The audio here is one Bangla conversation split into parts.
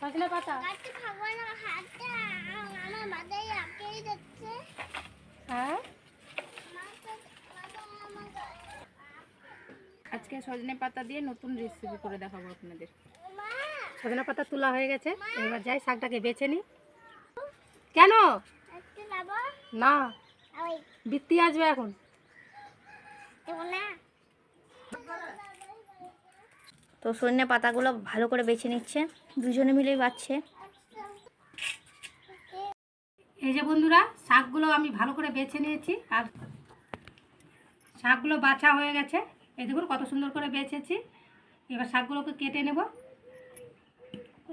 সজনে পাতা হ্যাঁ আজকে সজনে পাতা দিয়ে নতুন রেসিপি করে দেখাবো আপনাদের। সজনে পাতা তোলা হয়ে গেছে, এবার যাই শাকটাকে বেছে নিই। কেন না বৃত্তি আসবে এখন। তো সজনে পাতাগুলো ভালো করে বেছে নিচ্ছে, দুজনে মিলেই বাচ্ছে। এই যে বন্ধুরা, শাকগুলো আমি ভালো করে বেছে নিয়েছি আর শাকগুলো বাছা হয়ে গেছে। এই দেখুন কত সুন্দর করে বেছেছি। এবার শাকগুলোকে কেটে নেব।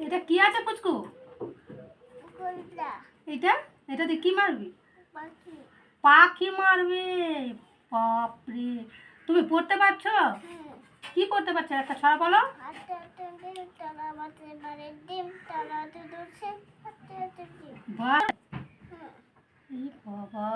এটা কি আছে পুচকু? এটা এটা দিয়ে কি মারবি? পাখি মারবে? বাপরে, তুমি পড়তে পারছো? কি পড়তে পারছো? একটা ছড়া বলো। বাহ, এই বাবা,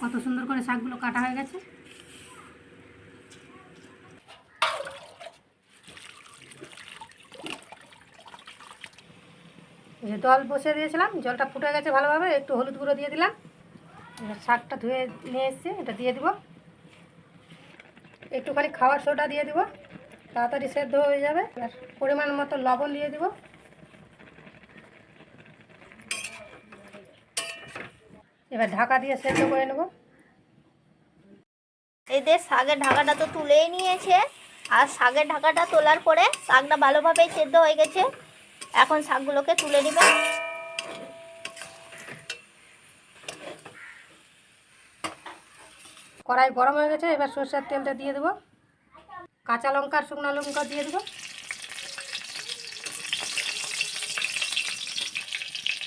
কত সুন্দর করে শাকগুলো কাটা হয়ে গেছে। যে জল বসিয়ে দিয়েছিলাম, জলটা ফুটে গেছে ভালোভাবে, একটু হলুদ গুঁড়ো দিয়ে দিলাম। এবার শাকটা ধুয়ে নিয়ে এসেছি, এটা দিয়ে দিব। একটুখানি খাবার সোডা দিয়ে দিব, তাড়াতাড়ি সেদ্ধ হয়ে যাবে। এবার পরিমাণ মতো লবণ দিয়ে দিব। এবার ঢাকা দিয়ে সেদ্ধ করে নেব। এদের শাকের ঢাকাটা তো তুলেই নিয়েছে, আর শাকের ঢাকাটা তোলার পরে শাকটা ভালোভাবেই সেদ্ধ হয়ে গেছে। এখন শাকগুলোকে তুলে নেবে। কড়াই গরম হয়ে গেছে, এবার সরষের তেলটা দিয়ে দেবো। কাঁচা লঙ্কা আর শুকনো লঙ্কা দিয়ে দেবো।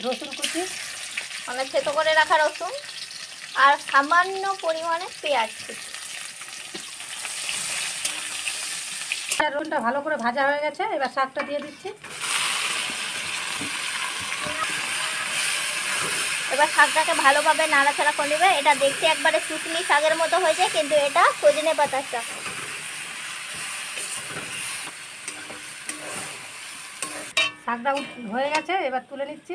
রসুন কুচি, মানে থেতো করে রাখা রসুন, আর সামান্য পরিমাণে পেঁয়াজ কুচি। রসুনটা ভালো করে ভাজা হয়ে গেছে, এবার শাকটা দিয়ে দিচ্ছি। এবার শাকটাকে ভালোভাবে নাড়াচাড়া করে নেবে। এটা দেখতে একবারে শুকনি শাকের মতো হয়েছে, কিন্তু এটা সজনে পাতার শাক। শাকটা হয়ে গেছে, এবার তুলে নিচ্ছি।